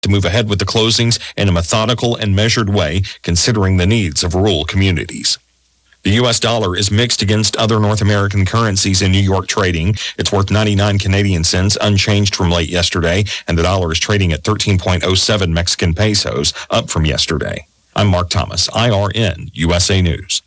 to move ahead with the closings in a methodical and measured way, considering the needs of rural communities. The U.S. dollar is mixed against other North American currencies in New York trading. It's worth 99 Canadian cents, unchanged from late yesterday, and the dollar is trading at 13.07 Mexican pesos, up from yesterday. I'm Mark Thomas, IRN, USA News.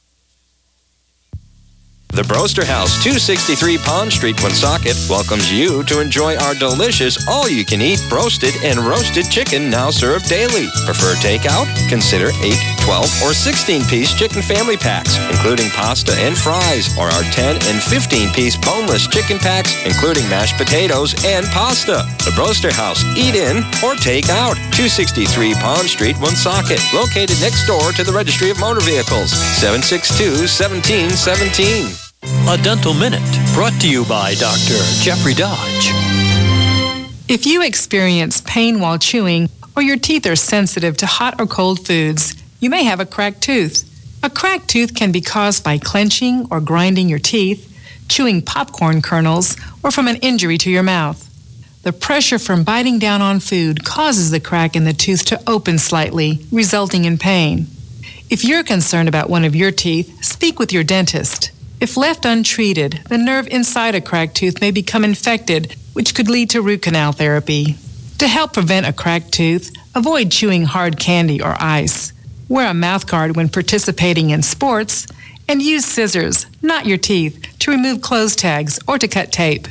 The Broaster House, 263 Pond Street, Woonsocket, welcomes you to enjoy our delicious all-you-can-eat broasted and roasted chicken now served daily. Prefer takeout? Consider 8, 12, or 16-piece chicken family packs, including pasta and fries, or our 10 and 15-piece boneless chicken packs, including mashed potatoes and pasta. The Broaster House, eat in or take out. 263 Pond Street, Woonsocket, located next door to the Registry of Motor Vehicles, 762-1717. A Dental Minute, brought to you by Dr. Jeffrey Dodge. If you experience pain while chewing, or your teeth are sensitive to hot or cold foods, you may have a cracked tooth. A cracked tooth can be caused by clenching or grinding your teeth, chewing popcorn kernels, or from an injury to your mouth. The pressure from biting down on food causes the crack in the tooth to open slightly, resulting in pain. If you're concerned about one of your teeth, speak with your dentist. If left untreated, the nerve inside a cracked tooth may become infected, which could lead to root canal therapy. To help prevent a cracked tooth, avoid chewing hard candy or ice. Wear a mouthguard when participating in sports, and use scissors, not your teeth, to remove clothes tags or to cut tape.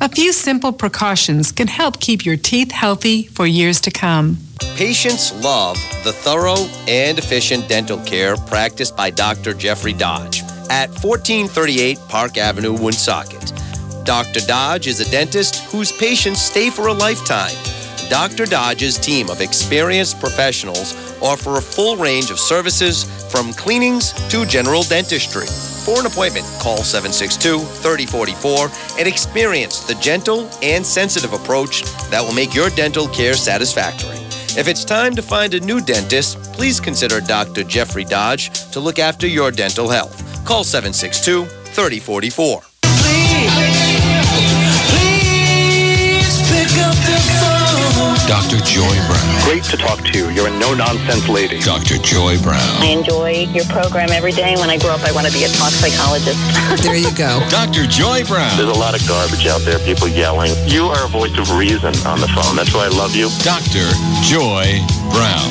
A few simple precautions can help keep your teeth healthy for years to come. Patients love the thorough and efficient dental care practiced by Dr. Jeffrey Dodge at 1438 Park Avenue, Woonsocket. Dr. Dodge is a dentist whose patients stay for a lifetime. Dr. Dodge's team of experienced professionals offer a full range of services from cleanings to general dentistry. For an appointment, call 762-3044 and experience the gentle and sensitive approach that will make your dental care satisfactory. If it's time to find a new dentist, please consider Dr. Jeffrey Dodge to look after your dental health. Call 762-3044. Please pick up the phone. Dr. Joy Brown. Great to talk to you. You're a no-nonsense lady. Dr. Joy Brown. I enjoy your program every day. When I grow up, I want to be a talk psychologist. There you go. Dr. Joy Brown. There's a lot of garbage out there, people yelling. You are a voice of reason on the phone. That's why I love you. Dr. Joy Brown.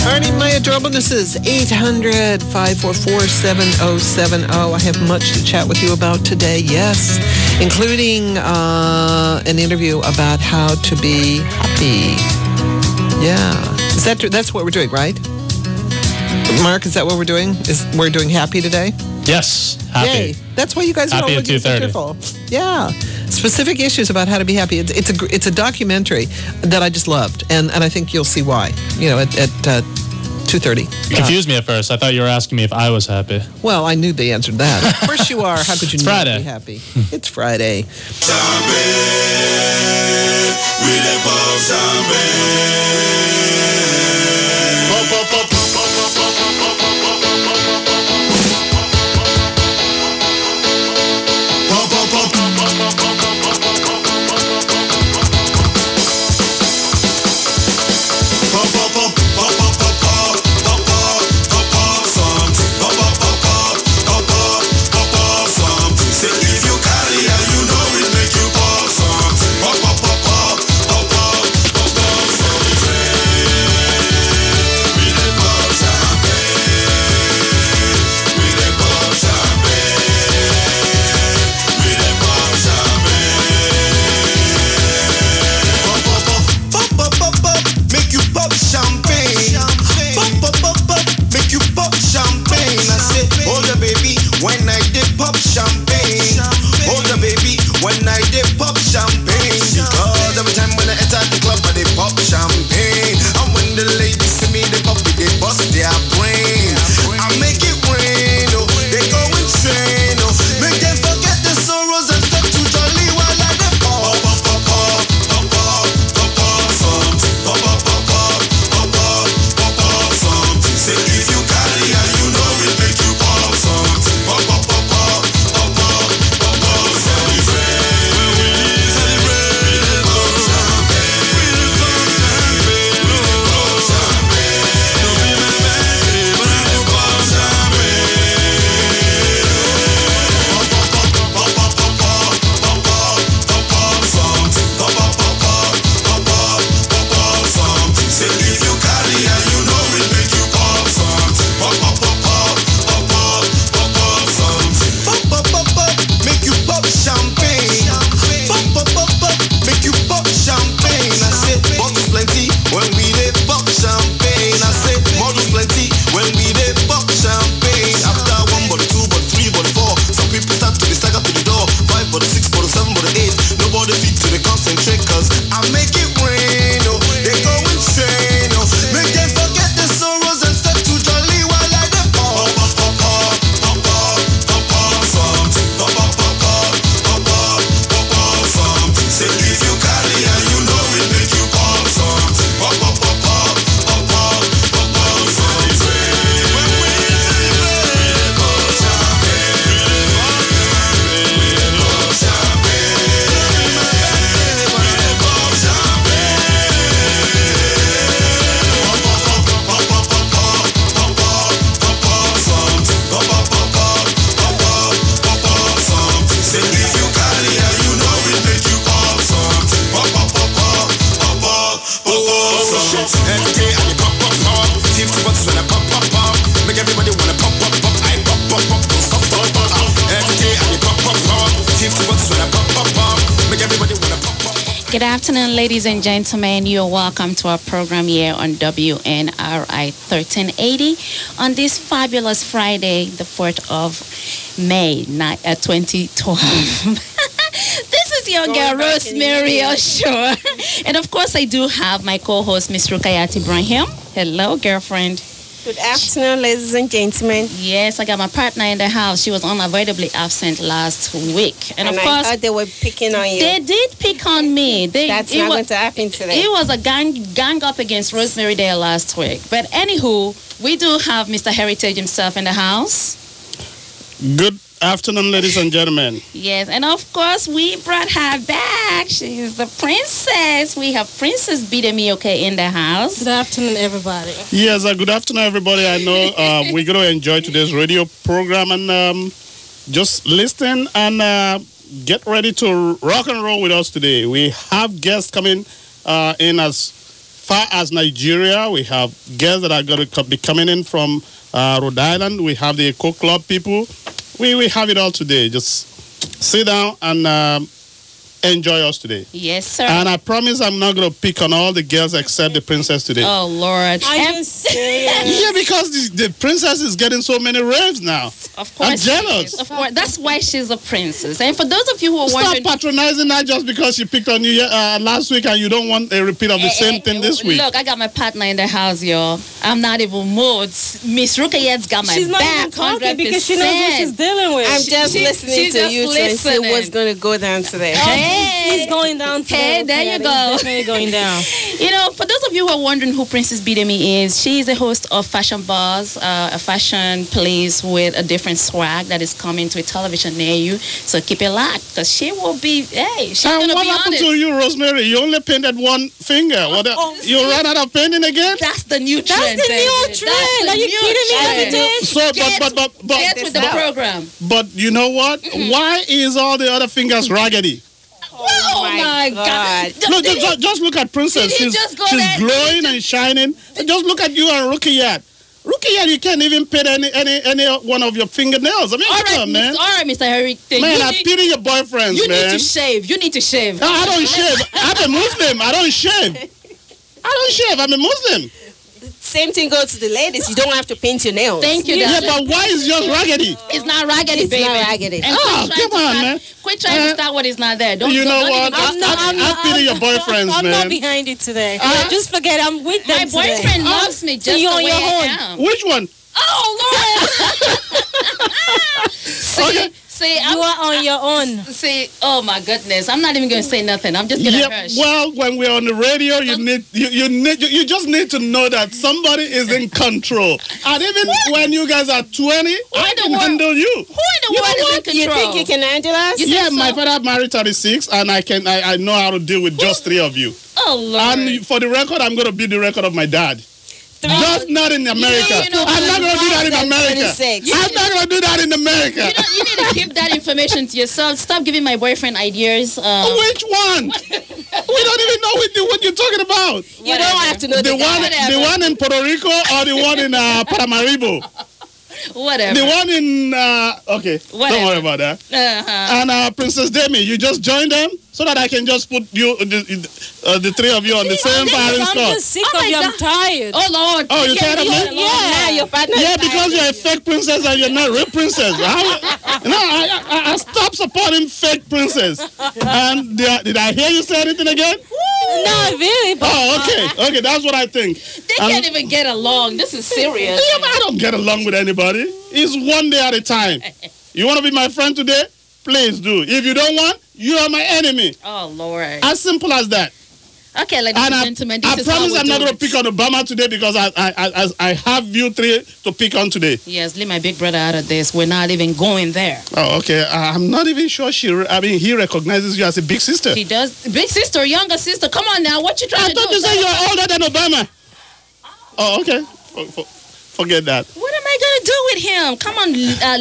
Alrighty, my adorablenesses, 800-544-7070. I have much to chat with you about today, yes, including an interview about how to be happy. Yeah. Is that true? That's what we're doing, right? Mark, is that what we're doing? We're doing happy today? Yes, happy. Yay. That's why you guys are all looking so cheerful. Yeah. Specific issues about how to be happy. It's a documentary that I just loved, and I think you'll see why. You know, at 2:30. You confused me at first. I thought you were asking me if I was happy. Well, I knew the answer to that. Of course you are. How could you not be happy? It's Friday. Good afternoon, ladies and gentlemen. You're welcome to our program here on WNRI 1380 on this fabulous Friday, the 4th of May, 2012. This is your girl, Rosemary Oshaw. And of course, I do have my co-host, Miss Rukayat Ibrahim. Hello, girlfriend. Good afternoon, ladies and gentlemen. Yes, I got my partner in the house. She was unavoidably absent last week. And of I course, thought they were picking on you. They did pick on me. That's not going to happen today. It was a gang up against Rosemary there last week. But anywho, we do have Mr. Heritage himself in the house. Good afternoon, ladies and gentlemen. Yes, and of course, we brought her back. She's the princess. We have Princess Bidemioke in the house. Good afternoon, everybody. Yes, good afternoon, everybody. I know we're going to enjoy today's radio program and just listen and get ready to rock and roll with us today. We have guests coming in as far as Nigeria. We have guests that are going to be coming in from Rhode Island. We have the Eco Club people. We have it all today. Just sit down and enjoy us today. Yes, sir. And I promise I'm not going to pick on all the girls except the princess today. Oh, Lord. Are you serious? Yeah, because the princess is getting so many raves now. Of course. I'm jealous. Of course. That's why she's a princess. And for those of you who are Stop wondering... patronizing her just because she picked on you last week and you don't want a repeat of the same thing this week. Look, I got my partner in the house, y'all. I'm not even moved. Miss Rukayet's got my She's not back even talking 100%. because she knows what she's dealing with. I'm just listening to you to see what's going to go down today. He's going down today. Hey, there you go. Definitely going down. You know, for those of you who are wondering who Princess Bidemi is, she is a host of Fashion Buzz, a fashion place with a different swag that is coming to a television near you. So keep it locked, because she will be, she's going to what be happened honest. to you, Rosemary? You only painted one finger. You ran out of painting again? That's the new trend. That's the new trend. Are you kidding me, Heritage? So, Get with the program. But you know what? Why is all the other fingers raggedy? Oh my God! Look, just look at Princess. She's glowing and shining. Just look at you and Rukiyat. Rukiyat, you can't even paint any one of your fingernails. I mean, come on, man. All right, Mr. Harry. Man, I pity your boyfriends, you man. You need to shave. You need to shave. No, I don't shave. I'm a Muslim. I don't shave. I'm a Muslim. Same thing goes to the ladies. You don't have to paint your nails. Thank you. Yeah, but why is it just raggedy? It's not raggedy, baby. It's not raggedy. And come on, man. Quit trying to start what is not there. Don't. You know don't what? I pity your boyfriends, I'm man. not behind it today. Just forget I'm with them My boyfriend loves me just you're the on way your I own. am. Which one? Oh, Lord. See, you are on your own. See, oh my goodness, I'm not even going to say nothing. I'm just going to hush. Well, when we're on the radio, you just need to know that somebody is in control. And even when you guys are 20, I can handle you. Who in the world is in control? You think you can handle us? Yeah, my father married 36, and I know how to deal with just 3 of you. Oh Lord! And for the record, I'm going to beat the record of my dad. Just not in America. I'm not going to do that in America. I'm not going to do that in America. You need to keep that information to yourself. Stop giving my boyfriend ideas. Which one? We don't even know what you're talking about. You don't have to know the one in Puerto Rico or the one in Paramaribo. Whatever. The one in okay. Whatever. Don't worry about that. And Princess Demi, you just join them so that I can just put you the 3 of you on the same firing squad. I'm just sick of you. I'm tired. Oh Lord. Oh, you're tired of me? Yeah, your partner. Yeah, because you're a fake princess and you're not a real princess. I stopped supporting fake princess. And did I hear you say anything again? Not really. But okay, that's what I think. They can't even get along. This is serious. Yeah, but I don't get along with anybody. It's one day at a time. You want to be my friend today? Please do. If you don't want, you are my enemy. Oh Lord. As simple as that. Okay, ladies and gentlemen, this is I promise how I'm not going to pick on Obama today because I have you 3 to pick on today. Yes, leave my big brother out of this. We're not even going there. Oh, okay. I'm not even sure he recognizes you as a big sister. He does. Big sister, younger sister. Come on now. What you trying to do? I thought you said you're older than Obama. Oh, okay. Forget that. What am I going to do with him? Come on,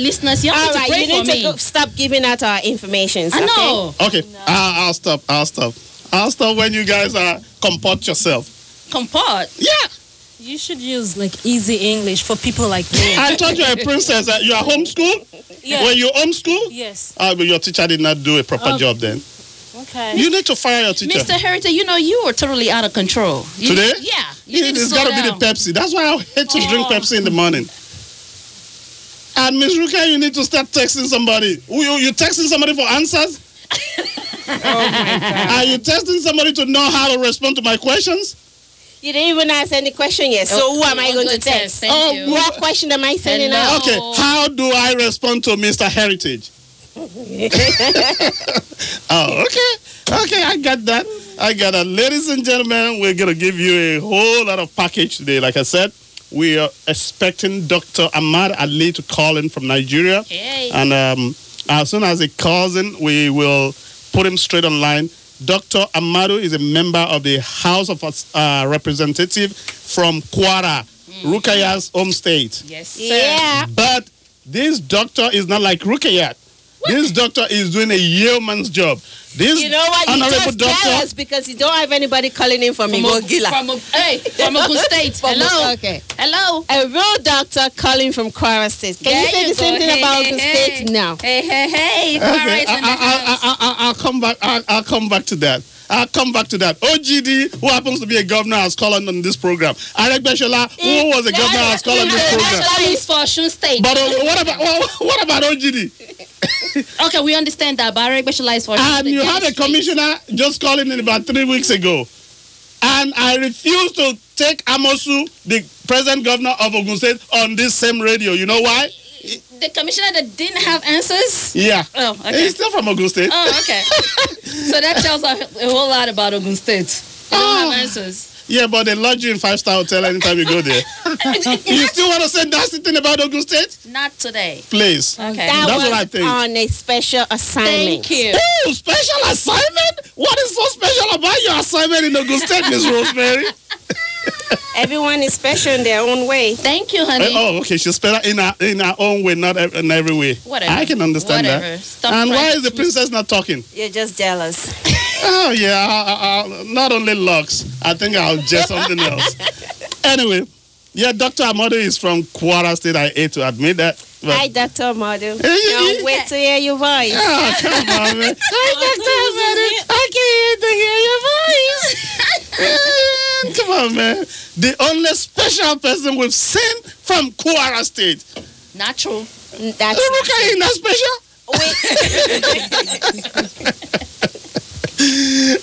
listeners. You have to pray for me. You need to stop giving out our information. I know. Okay. No. I'll stop. I'll stop when you guys comport yourself. Comport? Yeah. You should use like easy English for people like me. I thought you were a princess. You are homeschooled? Yeah. Were you homeschooled? Yes. But your teacher did not do a proper job then. Okay. You need to fire your teacher. Mr. Heritage, you know you were totally out of control. Today? Yeah. You need to It's slow got to be the down. Pepsi. That's why I hate to drink Oh. Pepsi in the morning. And Miss Ruka, you need to start texting somebody. You texting somebody for answers? Oh my God. Are you texting somebody to know how to respond to my questions? You didn't even ask any question yet. So who am I going to text? Thank you. What question am I sending Hello. out? Okay, how do I respond to Mr. Heritage? Oh, okay. Okay, I got that. Ladies and gentlemen, we're going to give you a whole lot of package today. Like I said, we are expecting Dr. Ahr A to call in from Nigeria. Hey. And as soon as he calls in, we will put him straight online. Dr. Ahr is a member of the House of Representatives from Kwara, Rukaya's home state. Yes, sir. Yeah. But this doctor is not like Rukayat. This doctor is doing a yeoman's job. This You know what? You honorable just doctor. jealous because you don't have anybody calling in from Igogila. From Ogun State. Hello. Okay. Hello. A real doctor calling from Kwara State. Can you There say the same go. thing Hey, about hey, Ogun hey. State now? Hey. Okay, Kwara is in the house. I'll come back. I'll come back to that. OGD, who happens to be a governor, has called on this program. Aregbeshola, who was a governor, has called on this program. That is for Osun State. But what about OGD? Okay, we understand that, but I specialize for Osun And State. you Get had it a straight. commissioner just calling in about 3 weeks ago. And I refuse to take Amosu, the present governor of Ogun State, on this same radio. You know why? The commissioner that didn't have answers? Yeah. Oh, okay. He's still from Ogun State. Oh, okay. So that tells a whole lot about Ogun State. They don't have answers. Yeah, but they lodge you in 5-star hotel anytime you go there. You still want to say nasty thing about Ogun State? Not today. Please. Okay. That That's was what I think. on a special assignment. Thank you. Oh, special assignment? What is so special about your assignment in Ogun State, Miss Rosemary? Everyone is special in their own way. Thank you, honey. Oh, okay. She's special in her own way, not in every way. Whatever. I can understand Whatever. that. Stop And why trying is the princess not talking? You're just jealous. Oh, yeah. Not only locks. I think I'll just something else. Anyway, yeah, Dr. Amado is from Kwara State. I hate to admit that. But Hi, Dr. Amado. you- Can't wait to hear your voice. Oh, come on, man. Hi, Dr. Amado. I can't wait to hear your voice. Come on, man. The only special person we've seen from Kwara State. Not true. That's Ruka is not special.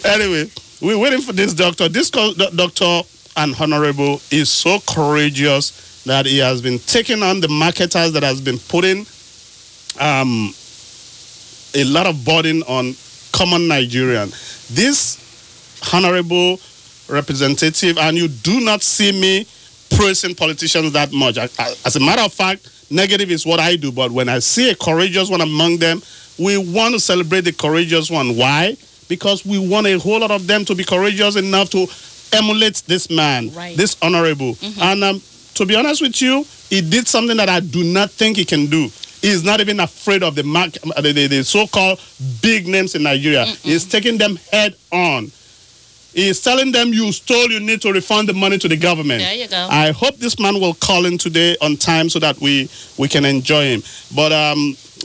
Anyway, we're waiting for this doctor. This doctor and honorable is so courageous that he has been taking on the marketers that has been putting a lot of burden on common Nigerian. This honorable representative, and you do not see me praising politicians that much. As a matter of fact, negative is what I do, but when I see a courageous one among them, we want to celebrate the courageous one. Why? Because we want a whole lot of them to be courageous enough to emulate this man, this honorable. And to be honest with you, he did something that I do not think he can do. He's not even afraid of the so-called big names in Nigeria. He's taking them head on. He's telling them you stole, you need to refund the money to the government. There you go. I hope this man will call in today on time so that we can enjoy him. But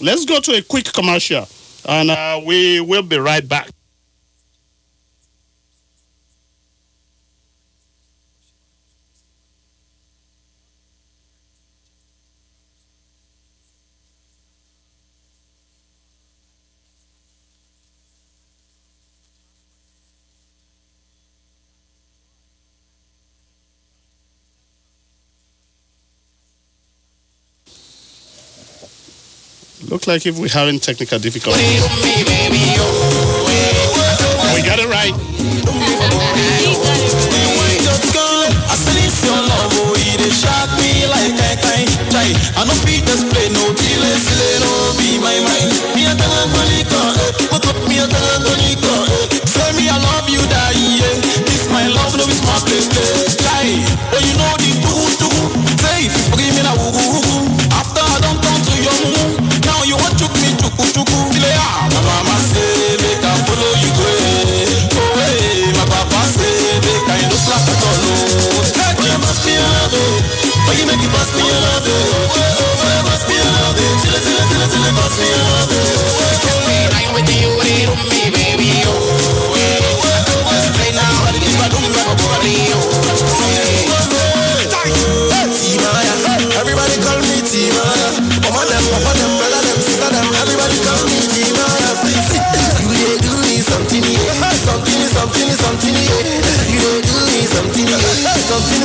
let's go to a quick commercial, and we will be right back. Look like if we're having technical difficulties. We got it right. After I don't come to your moon, now you want to me to my mama say make I follow you go. Oh hey, my papa say make I no slap at all. You must be love, but you make it must be love. Oh, must be love, till it must be love. I'm with you, me baby. Oh.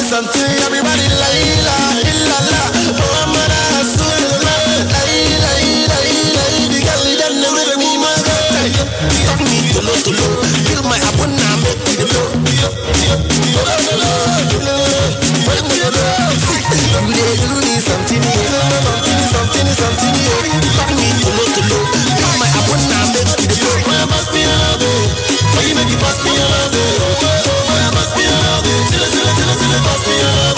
something. Everybody la la la la. Oh, I'm gonna la la la la. The girl that never make me my girl. Talk me to low. Feel my abona make me low. You do me something. Something. Talk me to low. Feel my abona make me low. Why must be love? Why you make it must be love? Why must be love? Till it must be love.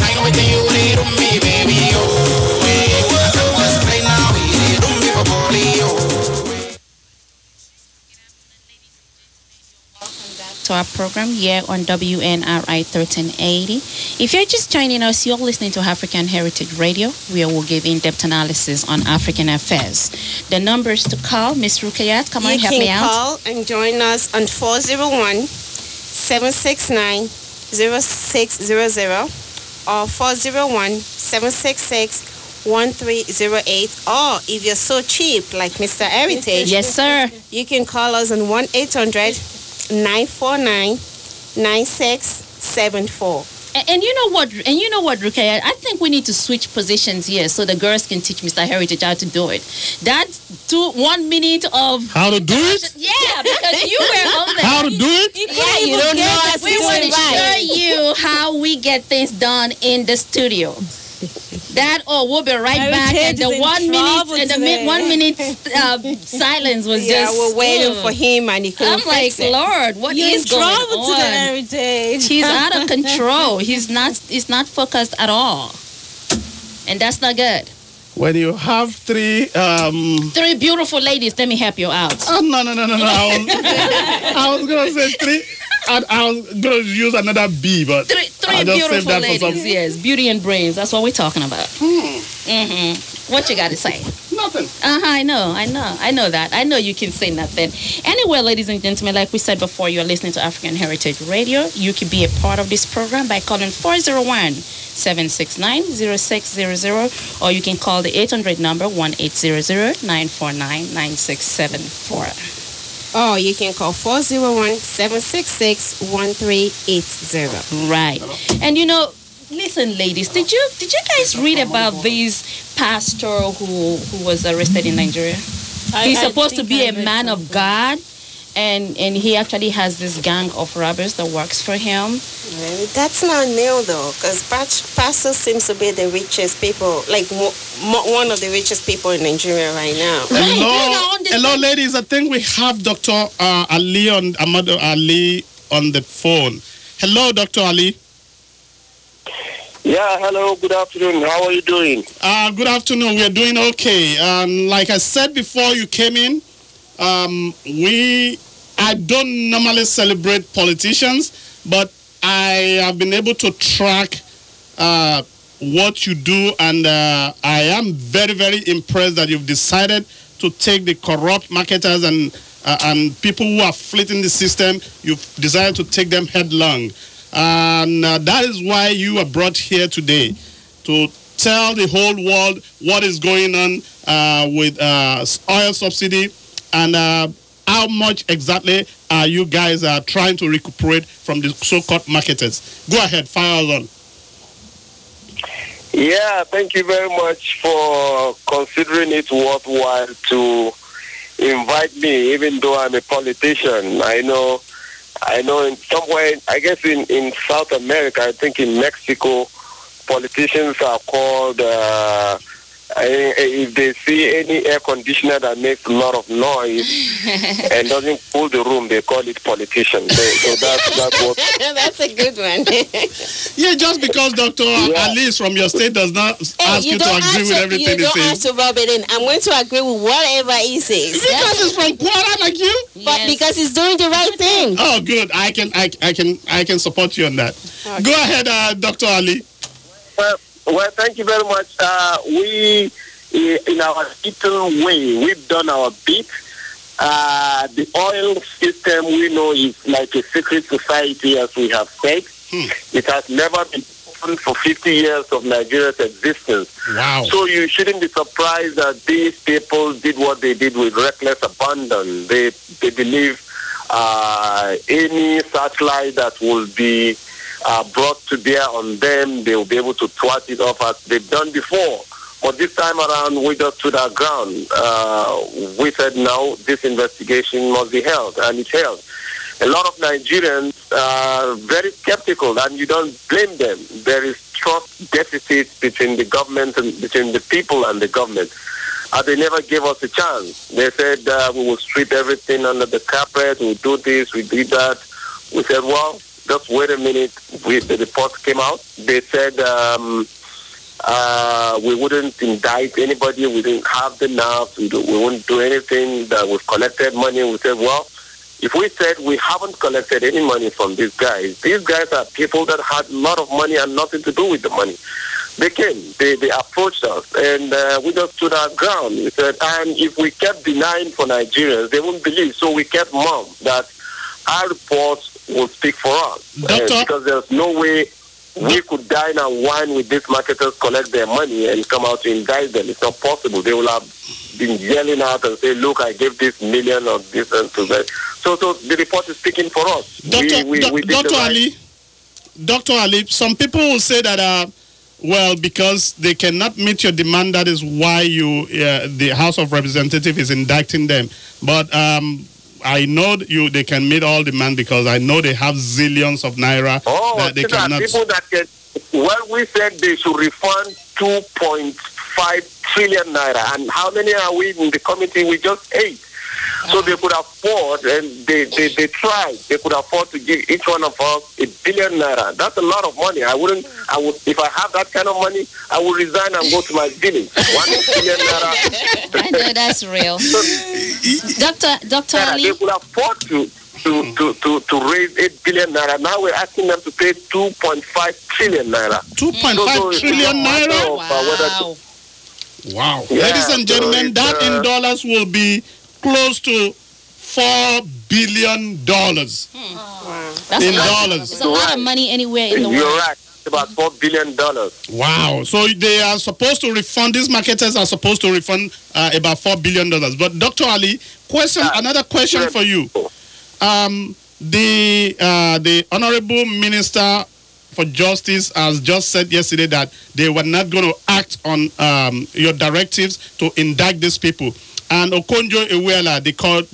I know what you need on me, baby. Oh, I don't want to play now. You don't me for polio. To our program here on WNRI 1380. If you're just joining us, you're listening to African Heritage Radio, where we'll give in-depth analysis on African affairs. The numbers to call, Miss Rukayat, come on, help me out. You can call and join us on 401-769-0600 or 401-766-1308. Or if you're so cheap, like Mr. Heritage, yes, sir, you can call us on 1-800-949-9674. And you know what? Rukaya? I think we need to switch positions here so the girls can teach Mr. Heritage how to do it. That's 1 minute of how to do it. Yeah, because you were on there. How to do it? Yeah, you don't know how to do it. We want to show you how we get things done in the studio. We'll be right back. And the 1 minute and the 1 minute silence was just. We're waiting for him, and he couldn't. I'm like, Lord, what is going on? To the Heritage. He's out of control. He's not focused at all, and that's not good. When you have three beautiful ladies, let me help you out. Oh, no. I was gonna say three. I was going to use another B, but three beautiful ladies, yes. Beauty and brains. That's what we're talking about. What you got to say? Nothing. I know that. I know you can say nothing. Anyway, ladies and gentlemen, like we said before, you're listening to African Heritage Radio. You can be a part of this program by calling 401-769-0600, or you can call the 800 number 1-800-949-9674. Oh, you can call 401-766-1380. Right. And listen, ladies, did you guys read about this pastor who was arrested in Nigeria? He's supposed to be a man of God, and he actually has this gang of robbers that works for him. That's not new though, because pastor seems to be the richest people, like one of the richest people in Nigeria right now. Hello, ladies. I think we have Dr. Amado Ali on the phone. Hello, Dr. Ali. Yeah, hello, good afternoon. How are you doing? Good afternoon. We are doing okay. Like I said before you came in, I don't normally celebrate politicians, but I have been able to track what you do, and I am very, very impressed that you've decided to take the corrupt marketers and people who are fleeting the system. You've decided to take them headlong. And that is why you are brought here today, to tell the whole world what is going on with oil subsidy, and how much exactly are you guys trying to recuperate from the so-called marketers. Go ahead, fire on. Yeah, thank you very much for considering it worthwhile to invite me, even though I'm a politician. I know in somewhere, I guess in South America, I think in Mexico, politicians are called, if they see any air conditioner that makes a lot of noise and doesn't cool the room, they call it politician. So that's what... That's a good one. Yeah, just because Dr. Ali is from your state does not ask you to agree with everything he says. You don't have to rub it in. I'm going to agree with whatever he says. Because he's from Kwara like you? But because he's doing the right thing. Oh, good. I can support you on that. Okay. Go ahead, Dr. Ali. Well, thank you very much. We, in our little way, we've done our bit. The oil system, we know, is like a secret society, as we have said. It has never been open for 50 years of Nigeria's existence. Wow. So you shouldn't be surprised that these people did what they did with reckless abandon. They believe any satellite that will be brought to bear on them, they will be able to thwart it off as they've done before. But this time around, we just stood our ground. We said, no, this investigation must be held, and it's held. A lot of Nigerians are very skeptical, and you don't blame them. There is trust deficit between the government and between the people and the government. They never gave us a chance. They said we will sweep everything under the carpet, we'll do this, we do that. We said, well, just wait a minute. The report came out. They said we wouldn't indict anybody. We didn't have the nerve. We wouldn't do anything. That we've collected money. We said, well, if we said we haven't collected any money from these guys are people that had a lot of money and nothing to do with the money. They came, they approached us, and we just stood our ground. We said, and if we kept denying for Nigerians, they wouldn't believe. So we kept mum that our reports will speak for us. Because there's no way we could dine and wine with these marketers, collect their money, and come out to indict them. It's not possible. They will have been yelling out and say, look, I gave this million or this and to that. So the report is speaking for us. Dr. Ali, some people will say that, well, because they cannot meet your demand, that is why the House of Representatives is indicting them. But I know they can meet all demand because I know they have zillions of naira that they cannot. People that can. Well, we said they should refund 2.5 trillion naira, and how many are we in the committee? We just 8. So they could afford, and they tried. They could afford to give each one of us $1 billion naira. That's a lot of money. I would, if I have that kind of money, I would resign and go to my village. $1 billion naira. I know that's real. Dr. Ali. They could afford to raise 8 billion naira. Now we're asking them to pay 2.5 trillion naira. 2.5 trillion naira? Wow. Yeah, ladies and gentlemen, that in dollars will be close to $4 billion. That's in dollars. It's a lot of money anywhere in the world. You're right. It's about $4 billion. Wow. So they are supposed to refund, these marketers are supposed to refund about $4 billion. But Dr. Ali, another question for you. The Honorable Minister for Justice has just said yesterday that they were not going to act on your directives to indict these people. And Okonjo Iweala, the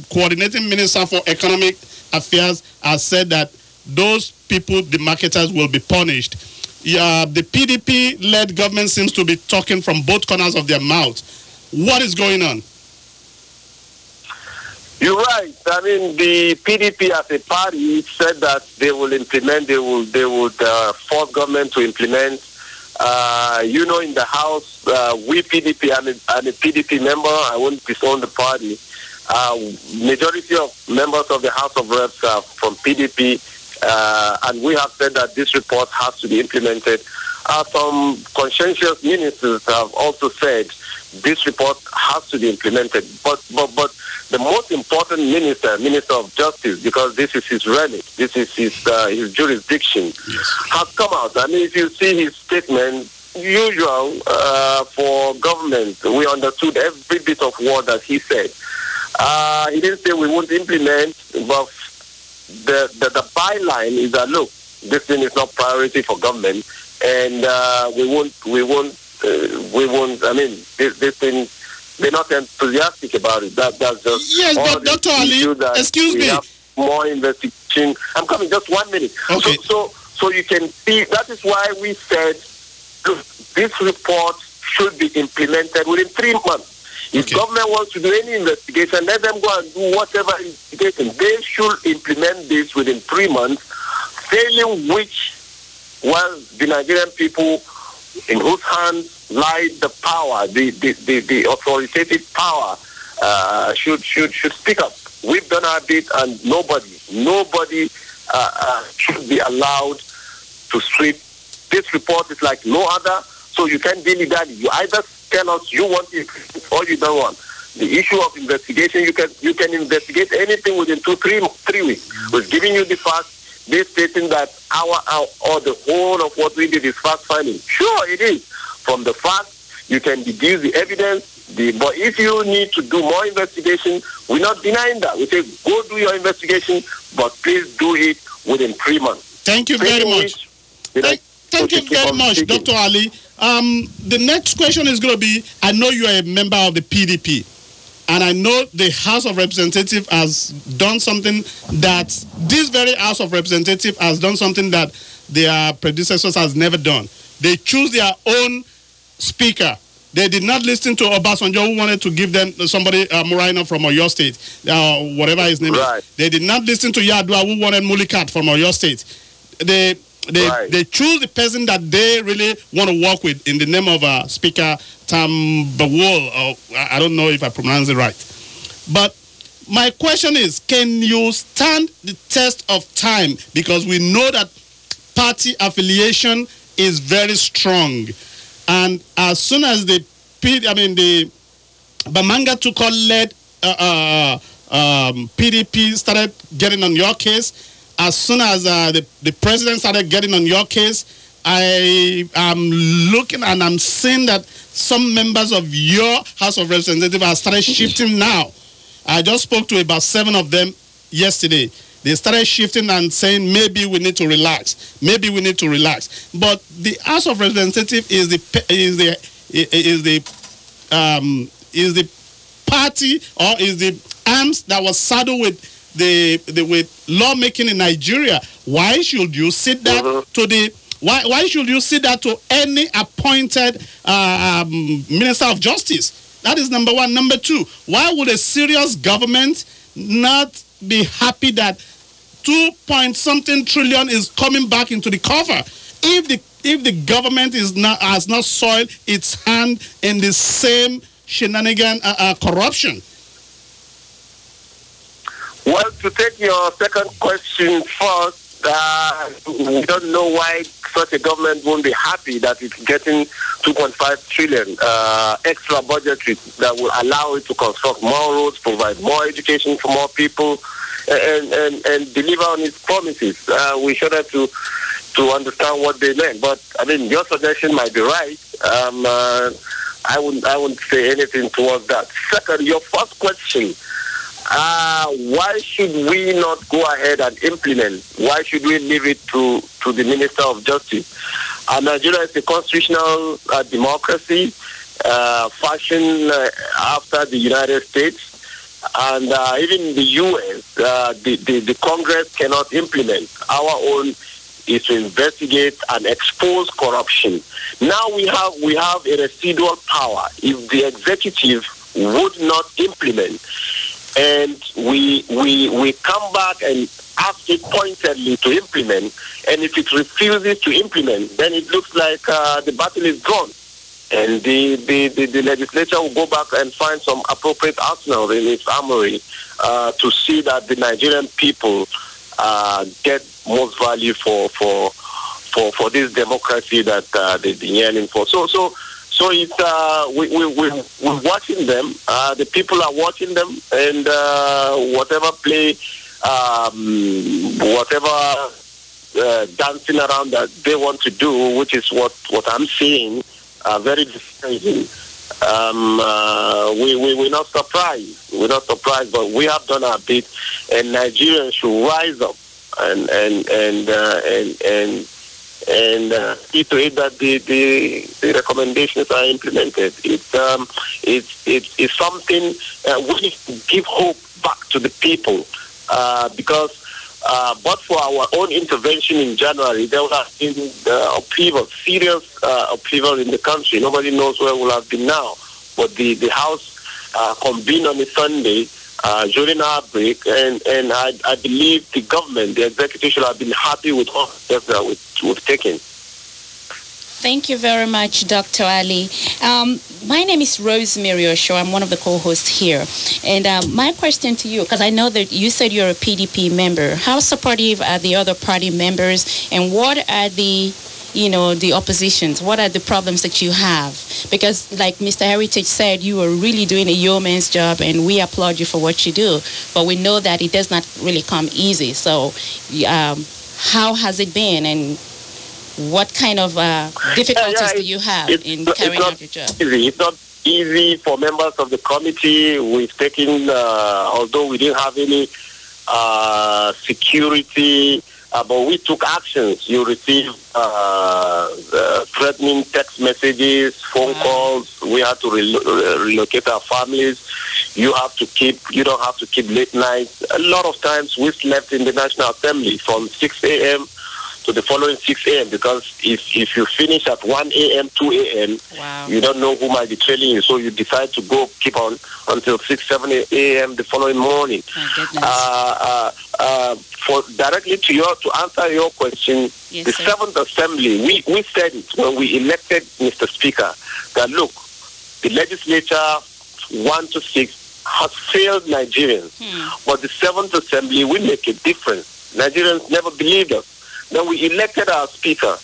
coordinating minister for economic affairs, has said that those people, the marketers, will be punished. The PDP-led government seems to be talking from both corners of their mouth. What is going on? You're right. I mean, the PDP as a party said that they will implement, they would force government to implement. In the House, we PDP, I'm a PDP member. I won't disown the party. Majority of members of the House of Reps are from PDP, and we have said that this report has to be implemented. Some conscientious ministers have also said this report has to be implemented. But the most important minister of Justice, because this is his remit, this is his jurisdiction, has come out. I mean, if you see his statement, usual for government, we understood every bit of word that he said. He didn't say we won't implement, but the byline is that, look, this thing is not priority for government, and we won't. I mean, this thing, they're not enthusiastic about it. That's just yes, but Dr. Ali, excuse me. More investigation. I'm coming. Just 1 minute. Okay. So you can see that is why we said, look, this report should be implemented within 3 months. If government wants to do any investigation, let them go and do whatever investigation. They should implement this within 3 months. Failing which, well, the Nigerian people in whose hands lies the power, the authoritative power, should speak up. We've done our bit, and nobody should be allowed to sweep. This report is like no other, so you can't dilly-dally. You either tell us you want it or you don't want. The issue of investigation, you can investigate anything within 3 weeks. We're giving you the facts. They're stating that or the whole of what we did is fact-finding. Sure, it is. From the facts, you can deduce the evidence. But if you need to do more investigation, we're not denying that. We say, go do your investigation, but please do it within 3 months. Thank you very much. Thank you very much, Dr. Ali. The next question is going to be, I know you are a member of the PDP, and I know the House of Representatives has done something that this very House of Representatives has done something that their predecessors has never done. They choose their own speaker. They did not listen to Obasanjo, who wanted to give them somebody, Muraina from Oyo State, whatever his name is. They did not listen to Yadua, who wanted Mulikat from Oyo State. They choose the person that they really want to work with in the name of Speaker Tambawol, or I don't know if I pronounce it right. But my question is, can you stand the test of time? Because we know that party affiliation is very strong. And as soon as the Bamanga Tuko-led PDP started getting on your case, as soon as the president started getting on your case, I am looking and I'm seeing that some members of your House of Representatives have started shifting now. I just spoke to about 7 of them yesterday. They started shifting and saying maybe we need to relax. Maybe we need to relax. But the House of Representatives is the party, or is the arms that was saddled with lawmaking in Nigeria. Why should you sit that to the? Why should you sit that to any appointed Minister of Justice? That is number one. Number two, why would a serious government not be happy that 2-point-something trillion is coming back into the cover if the government has not soiled its hand in the same shenanigan corruption? Well, to take your second question first, we don't know why such a government won't be happy that it's getting 2.5 trillion extra budgetary that will allow it to construct more roads, provide more education for more people, and deliver on its promises. We should have to understand what they meant. But I mean, your suggestion might be right. I wouldn't say anything towards that. Second, your first question. Why should we not go ahead and implement? Why should we leave it to the Minister of Justice? Nigeria is a constitutional democracy fashioned after the United States. And even in the U.S., the Congress cannot implement. Our own is to investigate and expose corruption. Now we have a residual power. If the executive would not implement, and we come back and ask it pointedly to implement, and if it refuses to implement, then it looks like the battle is gone. And the legislature will go back and find some appropriate arsenal in its armory to see that the Nigerian people get most value for this democracy that they've been yearning for. So it's we're watching them. The people are watching them, and whatever play, whatever dancing around that they want to do, which is what I'm seeing. Very discouraging. We're not surprised. We're not surprised, but we have done our bit, and Nigerians should rise up and see to it that the recommendations are implemented. It's something we give hope back to the people because. But for our own intervention in January, there would have been upheaval, serious upheaval in the country. Nobody knows where we'll have been now. But the House convened on a Sunday during our break, and I believe the government, the executive, should have been happy with all the steps that we've taken. Thank you very much, Dr. Ali. My name is Rosemary Osho. I'm one of the co-hosts here. And my question to you, because I know that you said you're a PDP member, how supportive are the other party members, and what are the oppositions? What are the problems that you have? Because like Mr. Heritage said, you are really doing a yeoman's job, and we applaud you for what you do. But we know that it does not really come easy. So how has it been, and what kind of difficulties do you have in carrying out your job? It's not easy for members of the committee. We've taken, although we didn't have any security but we took actions. You received threatening text messages, phone calls. We had to relocate our families. You don't have to keep late nights. A lot of times we slept in the National Assembly from 6 a.m. to the following 6 a.m. because if you finish at 1 a.m., 2 a.m., you don't know who might be trailing you. So you decide to go keep on until 6, 7 a.m. the following morning. For directly to answer your question, the Seventh Assembly, we said it when we elected Mr. Speaker, that look, the legislature 1 to 6 has failed Nigerians, but the Seventh Assembly will make a difference. Nigerians never believed us. Then we elected our Speaker.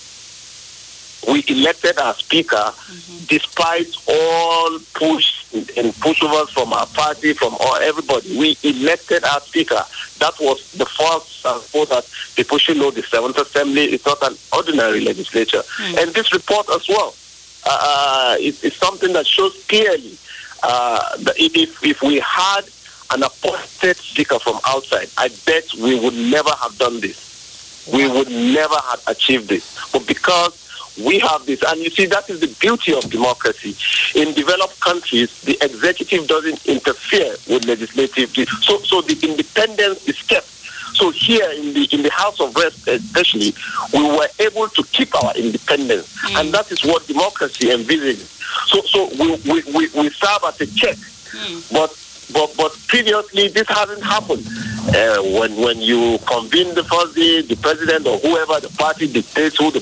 Despite all push and pushovers from our party, from everybody. We elected our Speaker. That was the first vote that people should know the Seventh Assembly is not an ordinary legislature. And this report as well is something that shows clearly that if we had an appointed Speaker from outside, I bet we would never have done this. We would never have achieved this. But because we have this, and you see, that is the beauty of democracy. In developed countries, the executive doesn't interfere with legislative. So the independence is kept. So here in the House of Reps especially, we were able to keep our independence. And that is what democracy envisages. So we serve as a check. But previously, this hasn't happened. When you convene the first day, the president or whoever the party dictates who the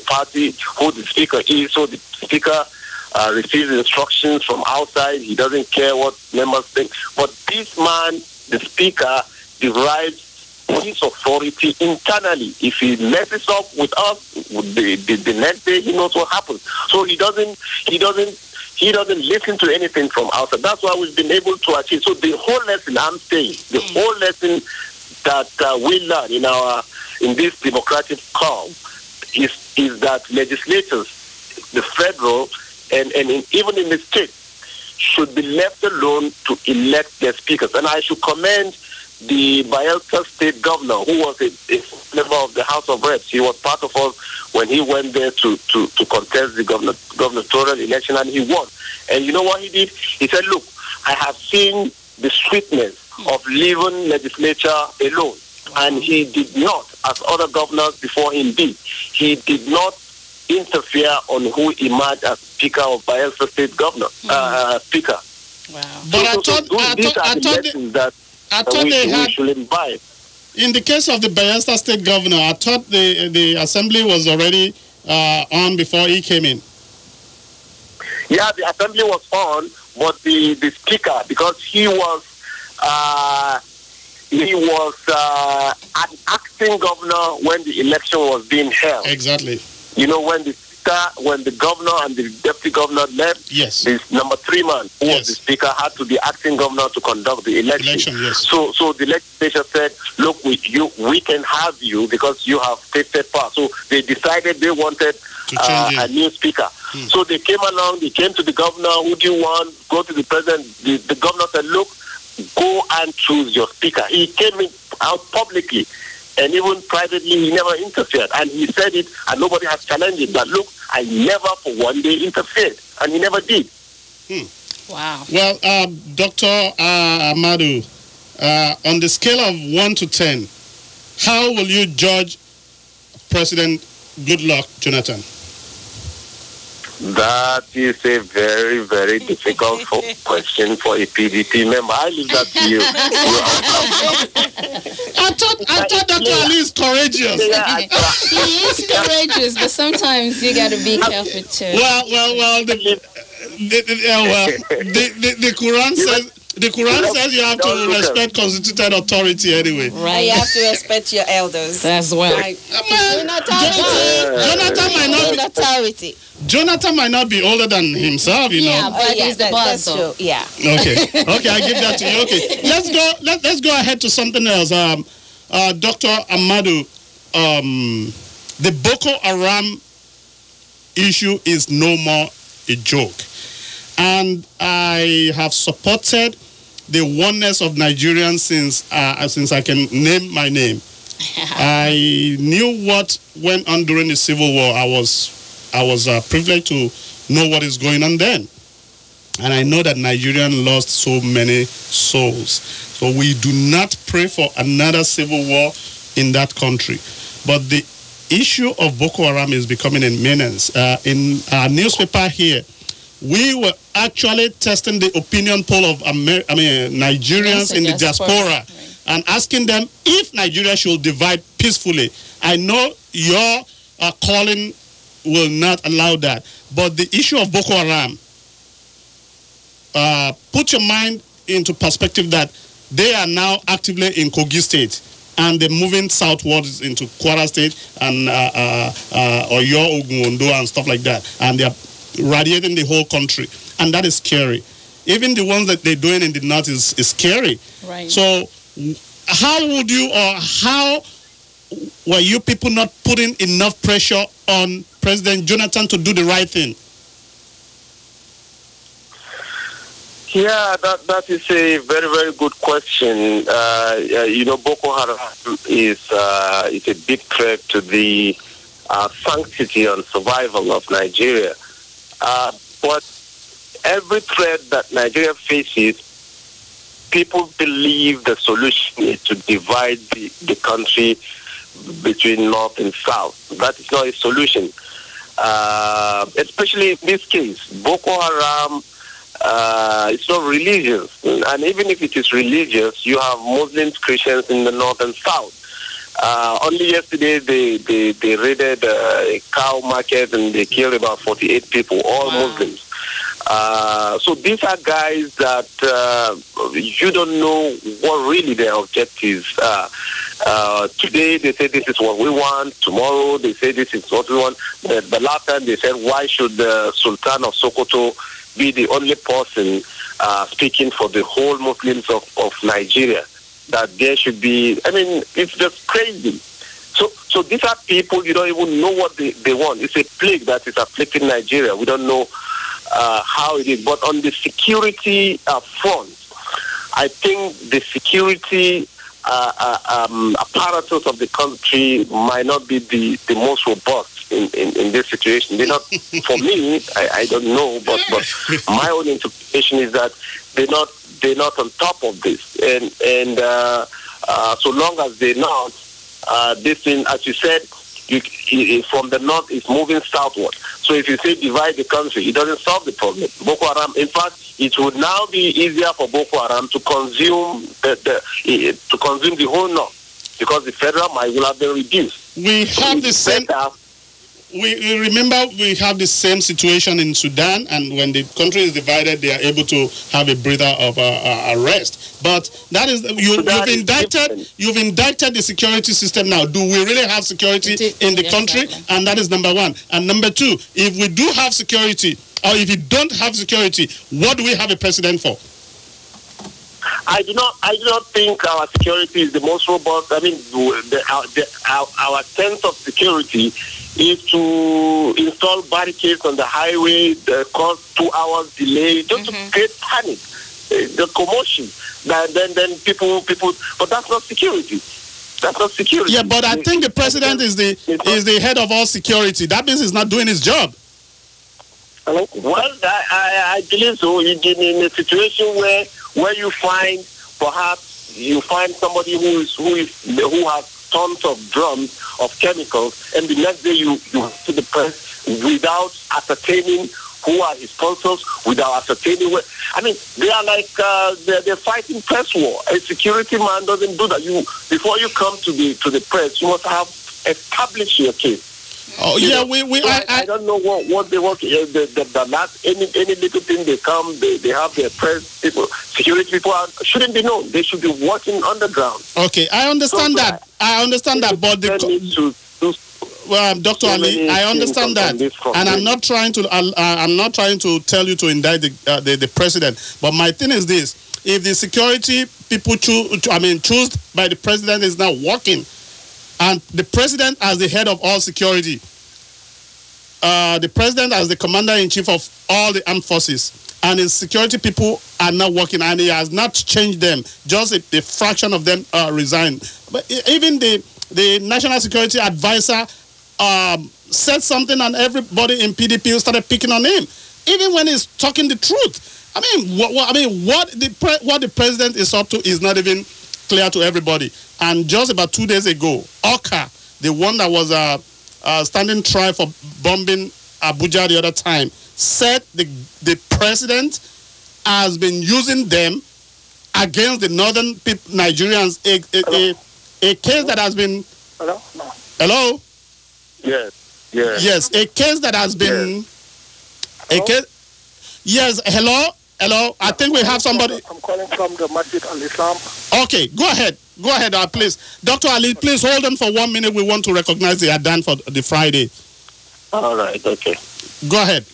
speaker is. So the speaker receives instructions from outside. He doesn't care what members think. But this man, the speaker, derives his authority internally. If he messes up with us, the next day he knows what happens. So he doesn't listen to anything from outside. That's why we've been able to achieve. So the whole lesson, I'm saying, the whole lesson that we learn in this democratic calm is that legislators, the federal and even in the state, should be left alone to elect their speakers. And I should commend the Bayelsa State Governor, who was a member of the House of Reps. He was part of us when he went there to contest the gubernatorial election, and he won. And you know what he did? He said, look, I have seen the sweetness of leaving legislature alone. And he did not, as other governors before him did, he did not interfere on who emerged as Speaker of Bayelsa State Governor, Speaker. Wow. But I thought they had, in the case of the Bayelsa State Governor, I thought the assembly was already on before he came in. Yeah, the assembly was on, but the speaker, because he was an acting governor when the election was being held. Exactly. You know, when the governor and the deputy governor left, yes, this number 3 man, who was the speaker, had to be acting governor to conduct the election. Yes. So the legislature said, look, we can have you because you have tasted power. So they decided they wanted a new speaker. So they came along, they came to the governor, who do you want? Go to the president. The governor said, look, go and choose your speaker. He came out publicly. And even privately, he never interfered. And he said it, and nobody has challenged it. But look, I never for one day interfered. And he never did. Wow. Well, Dr. Amadu, on the scale of 1 to 10, how will you judge President Goodluck Jonathan? That is a very, very difficult question for a PDP member. I leave that to you. I thought Dr. Ali is courageous. He is courageous, but sometimes you got to be careful too. Well, the Quran says. The Quran says you have to respect constituted authority anyway. Right. You have to respect your elders. That's well. Jonathan might not be older than himself, you know. Yeah, but he's the boss, true. Yeah. Okay, I give that to you. Okay, let's go ahead to something else. Dr. Amadu, the Boko Haram issue is no more a joke. And I have supported the oneness of Nigerians since I can name my name. I knew what went on during the Civil War. I was privileged to know what is going on then. And I know that Nigerians lost so many souls. So we do not pray for another civil war in that country. But the issue of Boko Haram is becoming a menace. In our newspaper here, we were actually testing the opinion poll of Nigerians in the diaspora and asking them if Nigeria should divide peacefully. I know your calling will not allow that. But the issue of Boko Haram, put your mind into perspective that they are now actively in Kogi State and they're moving southwards into Kwara State and Oyo, Ogun, Ondo and stuff like that. And they're radiating the whole country. And that is scary. Even the ones that they're doing in the north is scary. Right. So how would you, or how were you people not putting enough pressure on President Jonathan to do the right thing? Yeah, that is a very, very good question. Boko Haram is a big threat to the sanctity and survival of Nigeria. But every threat that Nigeria faces, people believe the solution is to divide the country between North and South. That is not a solution. Especially in this case, Boko Haram, it's not religious. And even if it is religious, you have Muslims, Christians in the North and South. Only yesterday, they raided a cow market and they killed about 48 people, all Muslims. So these are guys that you don't know what really their objectives are. Today they say this is what we want. Tomorrow they say this is what we want. The last time they said, why should the Sultan of Sokoto be the only person speaking for the whole Muslims of Nigeria? That there should be, it's just crazy. So these are people, you don't even know what they want. It's a plague that is afflicting Nigeria. We don't know how it is. But on the security front, I think the security apparatus of the country might not be the most robust in this situation. They're not, for me, I don't know, but my own interpretation is that they're not on top of this. And so long as they're not, this thing, as you said, from the north is moving southward. So if you say divide the country, it doesn't solve the problem. Boko Haram, in fact, it would now be easier for Boko Haram to consume the whole north, because the federal might will have been reduced. We have the same. We remember we have the same situation in Sudan, and when the country is divided, they are able to have a breather of rest. But that is you've indicted the security system now. Do we really have security in the country? Exactly. And that is number one. And number two, if we do have security, or if you don't have security, what do we have a president for? I do not think our security is the most robust. Our sense of security is to install barricades on the highway, cause 2 hours delay, just to create panic, the commotion. Then people, but that's not security. That's not security. Yeah, but I think the president is the head of all security. That means he's not doing his job. Well, I believe so. In a situation where you find, perhaps you find somebody who has tons of drums of chemicals, and the next day you to the press without ascertaining who are his sponsors, without ascertaining where. They are like they're fighting press war. A security man doesn't do that. Before you come to the press, you must have established your case. Oh yeah, I don't know what they want. The last any little thing they come, they have their press people, security people shouldn't be known. They should be working underground. Okay, I understand that. I understand that, but Dr. Ali, I understand that, and I'm not trying to tell you to indict the president. But my thing is this: if the security people choose by the president is not working, and the president as the head of all security, the president as the commander-in-chief of all the armed forces, and his security people are not working, and he has not changed them. Just a fraction of them resigned. But even the the National Security Advisor said something and everybody in PDP started picking on him, even when he's talking the truth. I mean, what the president is up to is not even clear to everybody. And just about 2 days ago, Ahr A, the one that was standing trial for bombing Abuja the other time, said the president has been using them against the northern Nigerians. A case that has been... Hello? Hello? Yes. Yes. Yes, a case that has been... Yes. A case... Yes, hello? Hello? I think we have somebody... I'm calling from the Masjid al-Islam. Okay, go ahead. Go ahead, please. Dr. Ali, please hold on for 1 minute. We want to recognize the Adan for the Friday. All right, okay. Go ahead.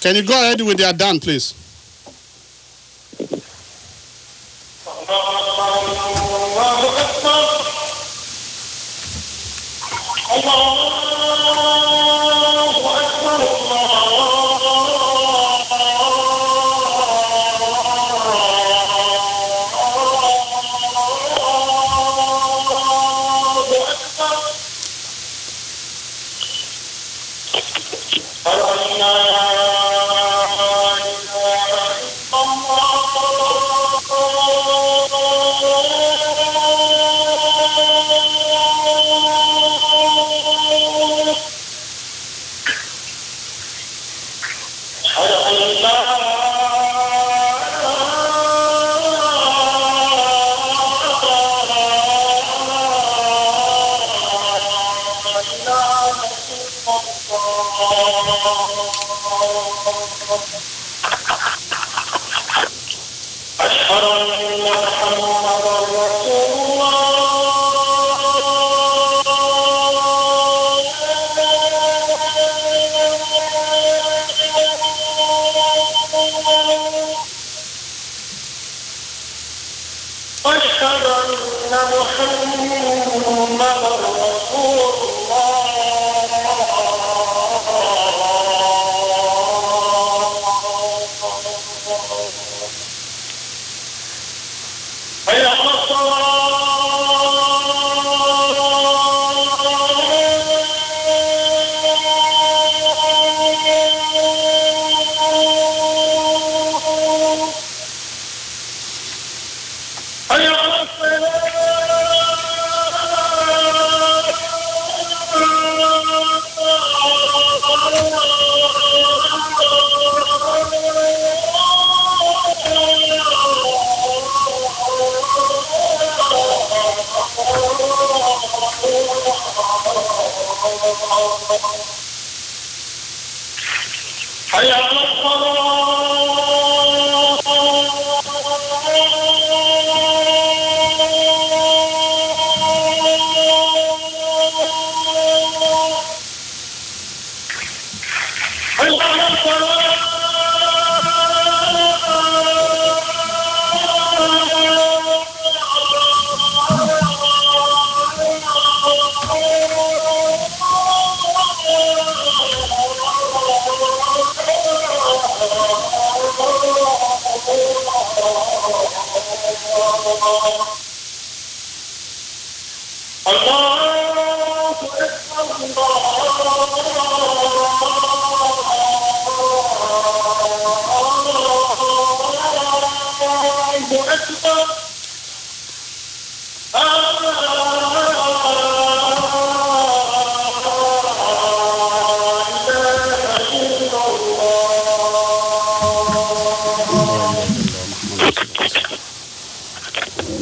Can you go ahead with the Adan, please?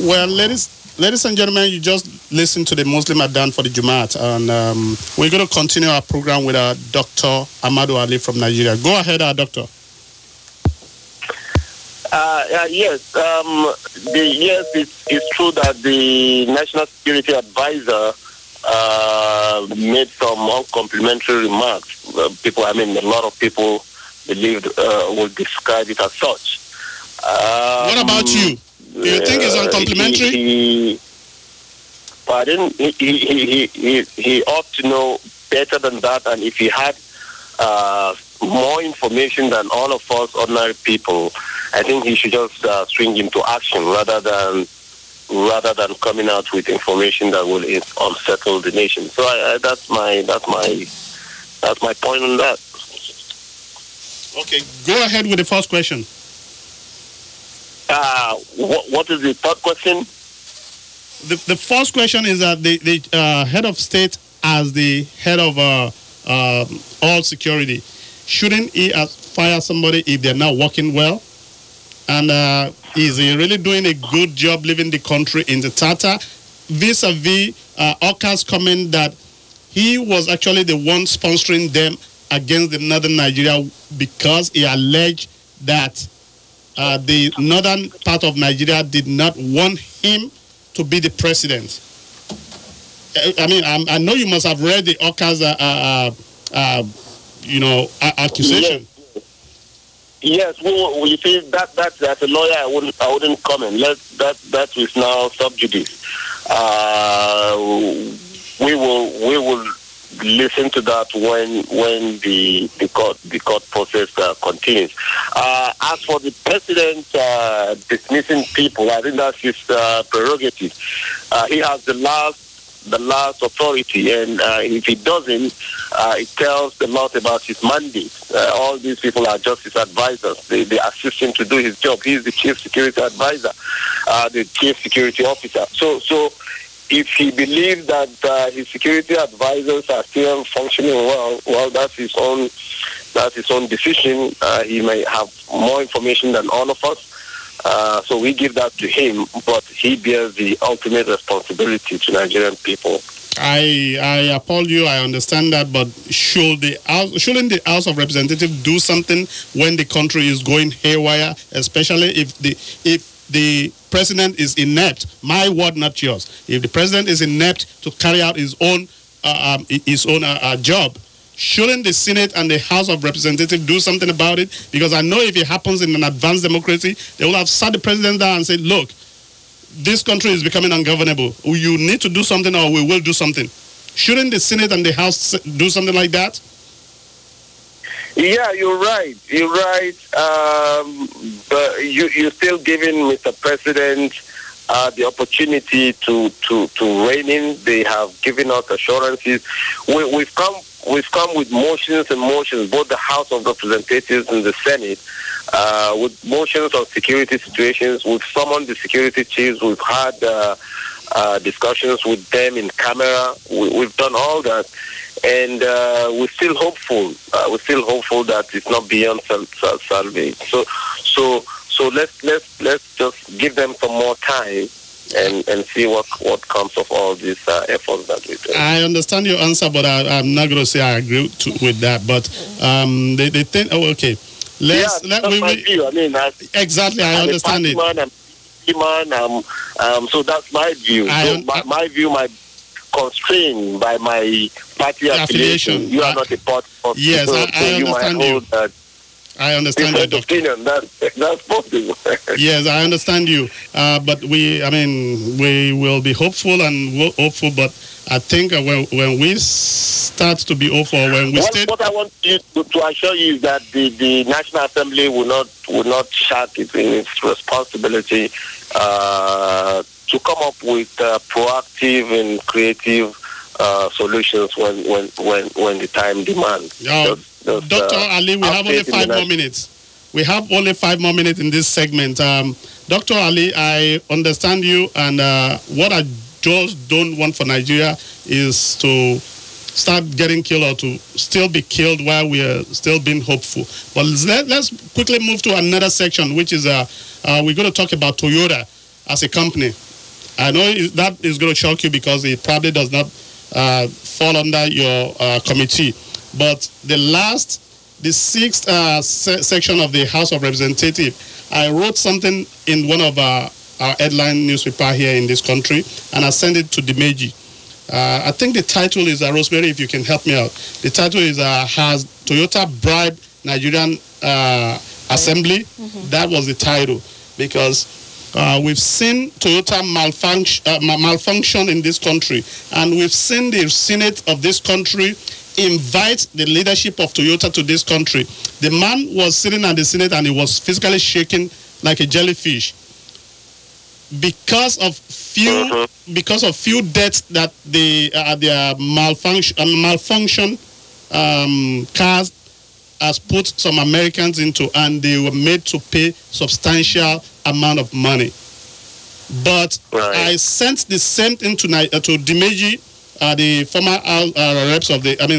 Well, ladies and gentlemen, you just listened to the Muslim Adan for the Jumat, and we're going to continue our program with Dr. Ahr Ali from Nigeria. Go ahead, doctor. Yes, yes, it's true that the National Security Advisor made some uncomplimentary remarks. A lot of people believed would describe it as such. What about you? Do you think it's uncomplimentary? He ought to know better than that, and if he had more information than all of us ordinary people, I think he should just swing into action rather than coming out with information that will unsettle the nation. So that's my point on that. Okay, go ahead with the first question. What is the third question? The first question is that the head of state, as the head of all security, shouldn't he fire somebody if they're not working well? And is he really doing a good job leaving the country in the Tata? Vis-a-vis Oka's comment that he was actually the one sponsoring them against the northern Nigeria because he alleged that the northern part of Nigeria did not want him to be the president. I mean, I know you must have read the Oka's, accusation. Yes, well, you see that as a lawyer, I wouldn't comment. That is now sub judice. We will listen to that when the court process continues. As for the president dismissing people, I think that's his prerogative. He has the last authority, and if he doesn't, it tells a lot about his mandate. All these people are just his advisors. They assist him to do his job. He is the chief security advisor, the chief security officer. So if he believes that his security advisors are still functioning well, that's his own decision. He may have more information than all of us. So we give that to him, but he bears the ultimate responsibility to Nigerian people. I applaud you. I understand that, but shouldn't the House of Representatives do something when the country is going haywire, especially if the president is inept? My word, not yours. If the president is inept to carry out his own job, shouldn't the Senate and the House of Representatives do something about it? Because I know if it happens in an advanced democracy, they will have sat the president down and said, look, this country is becoming ungovernable. You need to do something or we will do something. Shouldn't the Senate and the House do something like that? Yeah, you're right. You're right. But you're still giving Mr. President the opportunity to rein in. They have given us assurances. We've come with motions and motions, both the House of Representatives and the Senate, with motions on security situations. We've summoned the security chiefs. We've had discussions with them in camera. We've done all that, and we're still hopeful. We're still hopeful that it's not beyond salvage. So let's just give them some more time and see what comes of all these efforts that we do. I understand your answer, but I'm not going to say I agree with that. But they think, oh, okay. Exactly, I understand it. So that's my view. My view might constrained by my party affiliation. You are not a party. Yes, I understand you. I understand that, Doctor. Opinion, that's possible. Yes, I understand you. But we will be hopeful, but I think when we start to be hopeful, what I want you to assure you is that the National Assembly will not shirk its responsibility to come up with proactive and creative solutions when the time demands. Dr. Ali, we have only 5 more minutes. We have only 5 more minutes in this segment. Dr. Ali, I understand you, and what I just don't want for Nigeria is to start getting killed or to still be killed while we are still being hopeful. But let's quickly move to another section, which is we're going to talk about Toyota as a company. I know that is going to shock you because it probably does not fall under your committee. But the 6th section of the House of Representatives, I wrote something in one of our headline newspaper here in this country, and I sent it to Dimeji. I think the title is, Rosemary, if you can help me out. The title is, Has Toyota Bribed Nigerian Assembly? Mm-hmm. That was the title, because We've seen Toyota malfunction in this country, and we've seen the Senate of this country invite the leadership of Toyota to this country. The man was sitting at the Senate and he was physically shaking like a jellyfish because of few deaths that their malfunction cars has put some Americans into, and they were made to pay substantial amount of money. But I sent the same thing to Dimeji, the former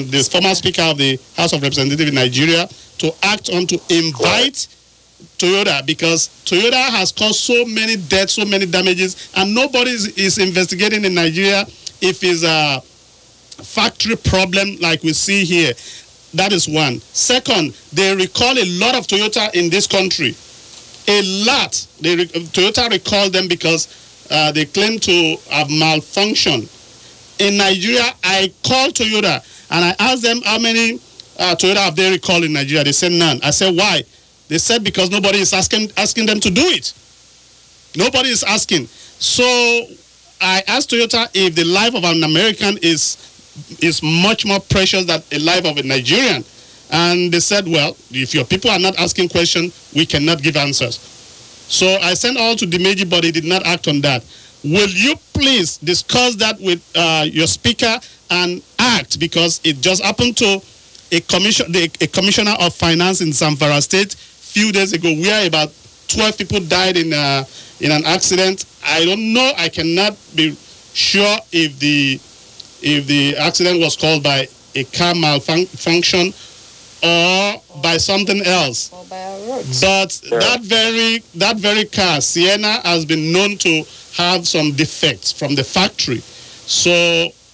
the former Speaker of the House of Representatives in Nigeria, to act on to invite Toyota, because Toyota has caused so many deaths, so many damages, and nobody is investigating in Nigeria if it's a factory problem like we see here. That is one. Second, they recall a lot of Toyota in this country. A lot. Toyota recalled them because they claim to have malfunction. In Nigeria, I called Toyota and I asked them how many Toyota have they recalled in Nigeria. They said none. I said, why? They said because nobody is asking them to do it. Nobody is asking. So I asked Toyota if the life of an American is much more precious than a life of a Nigerian. And they said, well, if your people are not asking questions, we cannot give answers. So I sent all to Dimeji, but he did not act on that. Will you please discuss that with your speaker and act, because it just happened to a commissioner of finance in Zamfara State few days ago, where about 12 people died in an accident. I don't know. I cannot be sure if the accident was caused by a car malfunction or by something else. Or by a road. But that very car, Sienna, has been known to have some defects from the factory. So,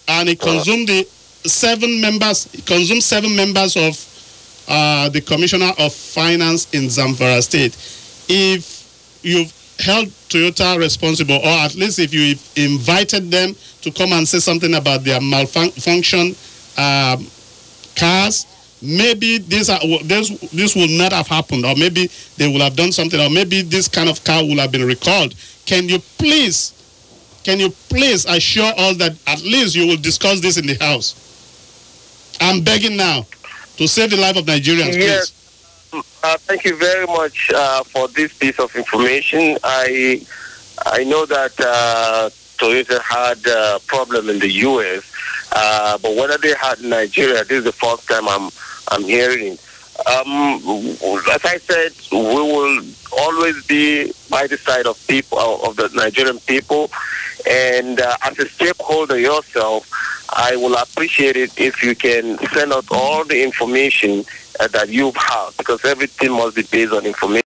and it consumed seven members of the Commissioner of Finance in Zamfara State. If you've held Toyota responsible, or at least if you invited them to come and say something about their malfunction cars, maybe this will not have happened, or maybe they will have done something, or maybe this kind of car will have been recalled. Can you please assure us that at least you will discuss this in the House? I'm begging now to save the life of Nigerians, please. Thank you very much for this piece of information. I know that Toyota had a problem in the U.S., but whether they had in Nigeria, this is the first time I'm hearing. As I said, we will always be by the side of people, of the Nigerian people, and as a stakeholder yourself, I will appreciate it if you can send out all the information that you've had, because everything must be based on information.